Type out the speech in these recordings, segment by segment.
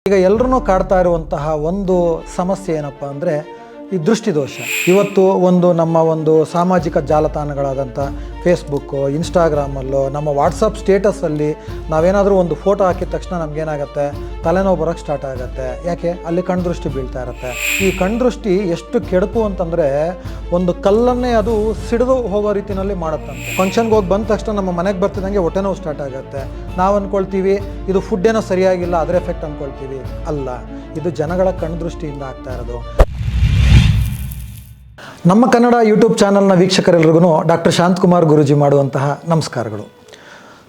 ಈಗ ಎಲ್ಲರೂ ಕಾಡ್ತಾ ಇರುವಂತಹ ಒಂದು ಸಮಸ್ಯೆ ಏನಪ್ಪ ಅಂದರೆ ಈ ದೃಷ್ಟಿದೋಷ. ಇವತ್ತು ನಮ್ಮ ಒಂದು ಸಾಮಾಜಿಕ ಜಾಲತಾಣಗಳಾದಂಥ ಫೇಸ್ಬುಕ್ಕು, ಇನ್ಸ್ಟಾಗ್ರಾಮಲ್ಲೋ, ನಮ್ಮ ವಾಟ್ಸಪ್ ಸ್ಟೇಟಸಲ್ಲಿ ನಾವೇನಾದರೂ ಒಂದು ಫೋಟೋ ಹಾಕಿದ ತಕ್ಷಣ ನಮಗೇನಾಗುತ್ತೆ, ತಲೆನೋವು ಬರೋಕ್ಕೆ ಸ್ಟಾರ್ಟ್ ಆಗುತ್ತೆ. ಯಾಕೆ? ಅಲ್ಲಿ ಕಣ್ದೃಷ್ಟಿ ಬೀಳ್ತಾ ಇರುತ್ತೆ. ಈ ಕಣ್ದೃಷ್ಟಿ ಎಷ್ಟು ಕೆಡುಕು ಅಂತಂದರೆ ಒಂದು ಕಲ್ಲನ್ನೇ ಅದು ಸಿಡಿದು ಹೋಗೋ ರೀತಿಯಲ್ಲಿ ಮಾಡುತ್ತಂತೆ. ಫಂಕ್ಷನ್ಗೆ ಹೋಗಿ ಬಂದ ತಕ್ಷಣ ನಮ್ಮ ಮನೆಗೆ ಬರ್ತಿದ್ದಂಗೆ ಹೊಟ್ಟೆ ನೋವು ಸ್ಟಾರ್ಟ್ ಆಗುತ್ತೆ. ನಾವು ಅಂದ್ಕೊಳ್ತೀವಿ ಇದು ಫುಡ್ ಏನೋ ಸರಿಯಾಗಿಲ್ಲ, ಅದರ ಎಫೆಕ್ಟ್ ಅಂದ್ಕೊಳ್ತೀವಿ. ಅಲ್ಲ, ಇದು ಜನಗಳ ಕಣ್ದೃಷ್ಟಿಯಿಂದ ಆಗ್ತಾ ಇರೋದು. ನಮ್ಮ ಕನ್ನಡ ಯೂಟ್ಯೂಬ್ ಚಾನಲ್ನ ವೀಕ್ಷಕರೆಲ್ಲರಿಗೂ ಡಾಕ್ಟರ್ ಶಾಂತಕುಮಾರ್ ಗುರೂಜಿ ಮಾಡುವಂತಹ ನಮಸ್ಕಾರಗಳು.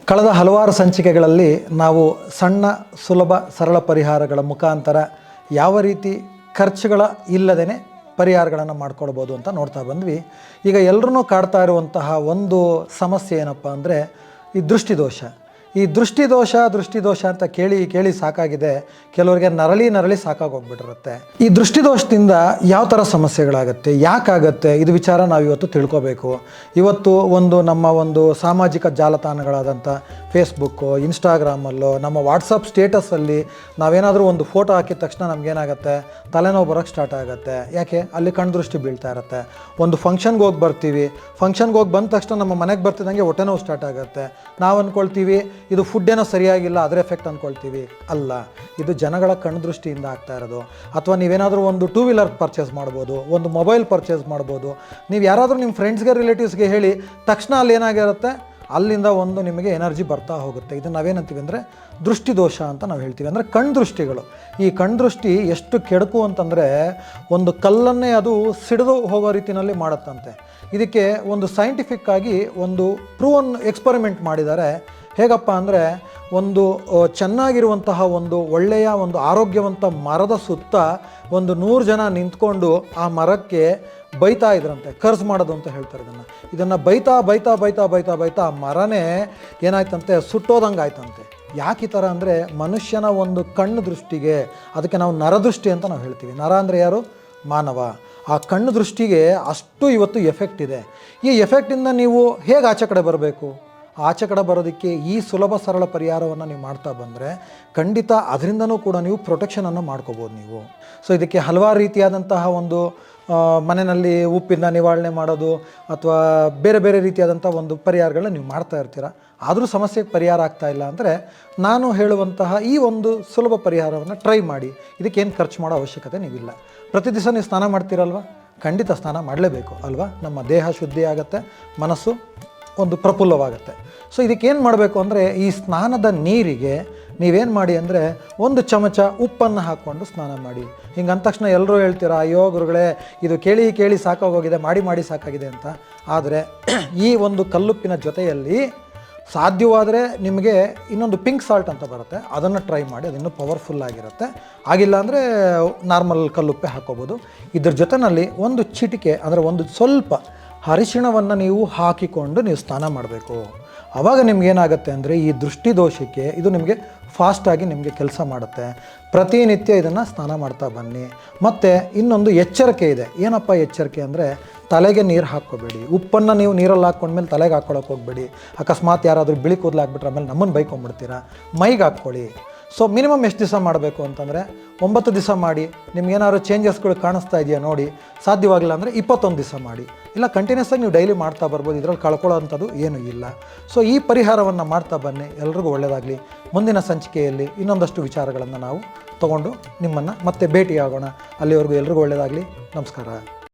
ಕಳೆದ ಹಲವಾರು ಸಂಚಿಕೆಗಳಲ್ಲಿ ನಾವು ಸಣ್ಣ ಸುಲಭ ಸರಳ ಪರಿಹಾರಗಳ ಮುಖಾಂತರ ಯಾವ ರೀತಿ ಖರ್ಚುಗಳ ಇಲ್ಲದೇ ಪರಿಹಾರಗಳನ್ನು ಮಾಡ್ಕೊಳ್ಬೋದು ಅಂತ ನೋಡ್ತಾ ಬಂದ್ವಿ. ಈಗ ಎಲ್ಲರೂ ಕಾಡ್ತಾ ಇರುವಂತಹ ಒಂದು ಸಮಸ್ಯೆ ಏನಪ್ಪ ಅಂದರೆ ಈ ದೃಷ್ಟಿದೋಷ. ಈ ದೃಷ್ಟಿದೋಷ ಅಂತ ಕೇಳಿ ಸಾಕಾಗಿದೆ. ಕೆಲವರಿಗೆ ನರಳಿ ಸಾಕಾಗೋಗ್ಬಿಟ್ಟಿರುತ್ತೆ. ಈ ದೃಷ್ಟಿದೋಷದಿಂದ ಯಾವ ಥರ ಸಮಸ್ಯೆಗಳಾಗುತ್ತೆ, ಯಾಕಾಗತ್ತೆ, ಇದು ವಿಚಾರ ನಾವು ಇವತ್ತು ತಿಳ್ಕೋಬೇಕು. ಇವತ್ತು ನಮ್ಮ ಒಂದು ಸಾಮಾಜಿಕ ಜಾಲತಾಣಗಳಾದಂಥ ಫೇಸ್ಬುಕ್ಕು, ಇನ್ಸ್ಟಾಗ್ರಾಮಲ್ಲೋ, ನಮ್ಮ ವಾಟ್ಸಪ್ ಸ್ಟೇಟಸಲ್ಲಿ ನಾವೇನಾದರೂ ಒಂದು ಫೋಟೋ ಹಾಕಿದ ತಕ್ಷಣ ನಮಗೇನಾಗುತ್ತೆ, ತಲೆನೋವು ಬರೋಕ್ಕೆ ಸ್ಟಾರ್ಟ್ ಆಗುತ್ತೆ. ಯಾಕೆ? ಅಲ್ಲಿ ಕಣ್ದೃಷ್ಟಿ ಬೀಳ್ತಾ ಇರುತ್ತೆ. ಒಂದು ಫಂಕ್ಷನ್ಗೆ ಹೋಗಿ ಬರ್ತೀವಿ, ಫಂಕ್ಷನ್ಗೆ ಹೋಗಿ ಬಂದ ತಕ್ಷಣ ನಮ್ಮ ಮನೆಗೆ ಬರ್ತಿದ್ದಂಗೆ ಹೊಟ್ಟೆ ನೋವು ಸ್ಟಾರ್ಟ್ ಆಗುತ್ತೆ. ನಾವು ಅಂದ್ಕೊಳ್ತೀವಿ ಇದು ಫುಡ್ ಏನೋ ಸರಿಯಾಗಿಲ್ಲ, ಅದರ ಎಫೆಕ್ಟ್ ಅಂದ್ಕೊಳ್ತೀವಿ. ಅಲ್ಲ, ಇದು ಜನಗಳ ಕಣ್ದೃಷ್ಟಿಯಿಂದ ಆಗ್ತಾ ಇರೋದು. ಅಥವಾ ನೀವೇನಾದರೂ ಒಂದು 2 ವೀಲರ್ ಪರ್ಚೇಸ್ ಮಾಡ್ಬೋದು, ಒಂದು ಮೊಬೈಲ್ ಪರ್ಚೇಸ್ ಮಾಡ್ಬೋದು. ನೀವು ಯಾರಾದರೂ ನಿಮ್ಮ ಫ್ರೆಂಡ್ಸ್ಗೆ, ರಿಲೇಟಿವ್ಸ್ಗೆ ಹೇಳಿ ತಕ್ಷಣ ಅಲ್ಲಿ ಏನಾಗಿರುತ್ತೆ, ಅಲ್ಲಿಂದ ನಿಮಗೆ ಎನರ್ಜಿ ಬರ್ತಾ ಹೋಗುತ್ತೆ. ಇದನ್ನು ನಾವೇನಂತೀವಿ ಅಂದರೆ ದೃಷ್ಟಿದೋಷ ಅಂತ ನಾವು ಹೇಳ್ತೀವಿ. ಅಂದರೆ ಕಣ್ದೃಷ್ಟಿಗಳು. ಈ ಕಣ್ದೃಷ್ಟಿ ಎಷ್ಟು ಕೆಡುಕು ಅಂತಂದರೆ ಒಂದು ಕಲ್ಲನ್ನೇ ಅದು ಸಿಡಿದು ಹೋಗೋ ರೀತಿಯಲ್ಲಿ ಮಾಡುತ್ತಂತೆ. ಇದಕ್ಕೆ ಒಂದು ಸೈಂಟಿಫಿಕ್ ಆಗಿ ಒಂದು ಪ್ರೂವನ್ ಎಕ್ಸ್ಪರಿಮೆಂಟ್ ಮಾಡಿದ್ದಾರೆ. ಹೇಗಪ್ಪ ಅಂದರೆ ಚೆನ್ನಾಗಿರುವಂತಹ ಒಳ್ಳೆಯ ಆರೋಗ್ಯವಂತ ಮರದ ಸುತ್ತ 100 ಜನ ನಿಂತ್ಕೊಂಡು ಆ ಮರಕ್ಕೆ ಬೈತಾ ಇದ್ರಂತೆ. ಕರ್ಸ್ ಮಾಡೋದು ಅಂತ ಹೇಳ್ತಾರೆ ಇದನ್ನು ಬೈತಾ ಆ ಮರನೇ ಏನಾಯ್ತಂತೆ, ಸುಟ್ಟೋದಂಗೆ ಆಯ್ತಂತೆ. ಯಾಕೆ ಈ ಥರ ಅಂದರೆ ಮನುಷ್ಯನ ಕಣ್ಣು ದೃಷ್ಟಿಗೆ, ಅದಕ್ಕೆ ನಾವು ನರದೃಷ್ಟಿ ಅಂತ ನಾವು ಹೇಳ್ತೀವಿ. ನರ ಅಂದರೆ ಯಾರು? ಮಾನವ. ಆ ಕಣ್ಣು ದೃಷ್ಟಿಗೆ ಅಷ್ಟು ಇವತ್ತು ಎಫೆಕ್ಟ್ ಇದೆ. ಈ ಎಫೆಕ್ಟಿಂದ ನೀವು ಹೇಗೆ ಆಚೆ ಕಡೆ ಬರಬೇಕು? ಆಚೆ ಕಡೆ ಬರೋದಕ್ಕೆ ಈ ಸುಲಭ ಸರಳ ಪರಿಹಾರವನ್ನು ನೀವು ಮಾಡ್ತಾ ಬಂದರೆ ಖಂಡಿತ ಅದರಿಂದನೂ ಕೂಡ ನೀವು ಪ್ರೊಟೆಕ್ಷನನ್ನು ಮಾಡ್ಕೋಬೋದು ನೀವು. ಸೊ ಇದಕ್ಕೆ ಹಲವಾರು ರೀತಿಯಾದಂತಹ ಮನೆಯಲ್ಲಿ ಉಪ್ಪಿಂದ ನಿವಾರಣೆ ಮಾಡೋದು ಅಥವಾ ಬೇರೆ ರೀತಿಯಾದಂಥ ಪರಿಹಾರಗಳನ್ನ ನೀವು ಮಾಡ್ತಾ ಇರ್ತೀರ. ಆದರೂ ಸಮಸ್ಯೆಗೆ ಪರಿಹಾರ ಆಗ್ತಾ ಇಲ್ಲ ಅಂದರೆ ನಾನು ಹೇಳುವಂತಹ ಈ ಸುಲಭ ಪರಿಹಾರವನ್ನು ಟ್ರೈ ಮಾಡಿ. ಇದಕ್ಕೇನು ಖರ್ಚು ಮಾಡೋ ಅವಶ್ಯಕತೆ ನೀವಿಲ್ಲ. ಪ್ರತಿ ದಿವಸ ನೀವು ಸ್ನಾನ ಮಾಡ್ತೀರಲ್ವ? ಖಂಡಿತ ಸ್ನಾನ ಮಾಡಲೇಬೇಕು ಅಲ್ವಾ? ನಮ್ಮ ದೇಹ ಶುದ್ಧಿ ಆಗುತ್ತೆ, ಮನಸ್ಸು ಪ್ರಫುಲ್ಲವಾಗುತ್ತೆ. ಸೊ ಇದಕ್ಕೇನು ಮಾಡಬೇಕು ಅಂದರೆ ಈ ಸ್ನಾನದ ನೀರಿಗೆ ನೀವೇನು ಮಾಡಿ ಅಂದರೆ 1 ಚಮಚ ಉಪ್ಪನ್ನು ಹಾಕ್ಕೊಂಡು ಸ್ನಾನ ಮಾಡಿ. ಹಿಂಗೆ ಅಂದ ತಕ್ಷಣ ಎಲ್ಲರೂ ಹೇಳ್ತೀರಾ, ಅಯ್ಯೋ ಗುರುಗಳೇ ಇದು ಕೇಳಿ ಸಾಕಾಗೋಗಿದೆ, ಮಾಡಿ ಸಾಕಾಗಿದೆ ಅಂತ. ಆದರೆ ಈ ಕಲ್ಲುಪ್ಪಿನ ಜೊತೆಯಲ್ಲಿ ಸಾಧ್ಯವಾದರೆ ನಿಮಗೆ ಇನ್ನೊಂದು ಪಿಂಕ್ ಸಾಲ್ಟ್ ಅಂತ ಬರುತ್ತೆ, ಅದನ್ನು ಟ್ರೈ ಮಾಡಿ. ಅದು ಇನ್ನೂ ಪವರ್ಫುಲ್ ಆಗಿರುತ್ತೆ. ಆಗಿಲ್ಲ ಅಂದರೆ ನಾರ್ಮಲ್ ಕಲ್ಲುಪ್ಪೆ ಹಾಕ್ಕೋಬೋದು. ಇದ್ರ ಜೊತೆಯಲ್ಲಿ 1 ಚಿಟಿಕೆ ಅಂದರೆ ಸ್ವಲ್ಪ ಅರಿಶಿಣವನ್ನು ನೀವು ಹಾಕಿಕೊಂಡು ನೀವು ಸ್ನಾನ ಮಾಡಬೇಕು. ಆವಾಗ ನಿಮಗೇನಾಗುತ್ತೆ ಅಂದರೆ ಈ ದೃಷ್ಟಿದೋಷಕ್ಕೆ ಇದು ನಿಮಗೆ ಫಾಸ್ಟಾಗಿ ನಿಮಗೆ ಕೆಲಸ ಮಾಡುತ್ತೆ. ಪ್ರತಿನಿತ್ಯ ಇದನ್ನು ಸ್ನಾನ ಮಾಡ್ತಾ ಬನ್ನಿ. ಮತ್ತು ಇನ್ನೊಂದು ಎಚ್ಚರಿಕೆ ಇದೆ. ಏನಪ್ಪ ಎಚ್ಚರಿಕೆ ಅಂದರೆ ತಲೆಗೆ ನೀರು ಹಾಕ್ಕೋಬೇಡಿ. ಉಪ್ಪನ್ನು ನೀವು ನೀರಲ್ಲಿ ಹಾಕ್ಕೊಂಡ್ಮೇಲೆ ತಲೆಗೆ ಹಾಕ್ಕೊಳ್ಳೋಕೆ ಹೋಗಬೇಡಿ. ಅಕಸ್ಮಾತ್ ಯಾರಾದರೂ ಬಿಳಿ ಕೂದಲಾಗ್ಬಿಟ್ರೆ ಆಮೇಲೆ ನಮ್ಮನ್ನು ಬೈಕೊಂಡ್ಬಿಡ್ತೀರಾ. ಮೈಗೆ ಹಾಕ್ಕೊಳ್ಳಿ. ಸೊ ಮಿನಿಮಮ್ ಎಷ್ಟು ದಿವಸ ಮಾಡಬೇಕು ಅಂತಂದರೆ 9 ದಿವಸ ಮಾಡಿ. ನಿಮ್ಗೇನಾದ್ರು ಚೇಂಜಸ್ಗಳು ಕಾಣಿಸ್ತಾ ಇದೆಯಾ ನೋಡಿ. ಸಾಧ್ಯವಾಗಿಲ್ಲ ಅಂದರೆ 21 ದಿವಸ ಮಾಡಿ. ಇಲ್ಲ ಕಂಟಿನ್ಯೂಸ್ ಆಗಿ ನೀವು ಡೈಲಿ ಮಾಡ್ತಾ ಬರ್ಬೋದು. ಇದರಲ್ಲಿ ಕಳ್ಕೊಳ್ಳೋ ಅಂಥದ್ದು ಏನೂ ಇಲ್ಲ. ಸೊ ಈ ಪರಿಹಾರವನ್ನು ಮಾಡ್ತಾ ಬನ್ನಿ. ಎಲ್ರಿಗೂ ಒಳ್ಳೆಯದಾಗಲಿ. ಮುಂದಿನ ಸಂಚಿಕೆಯಲ್ಲಿ ಇನ್ನೊಂದಷ್ಟು ವಿಚಾರಗಳನ್ನು ನಾವು ತಗೊಂಡು ನಿಮ್ಮನ್ನು ಮತ್ತೆ ಭೇಟಿಯಾಗೋಣ. ಅಲ್ಲಿವರೆಗೂ ಎಲ್ರಿಗೂ ಒಳ್ಳೆಯದಾಗಲಿ. ನಮಸ್ಕಾರ.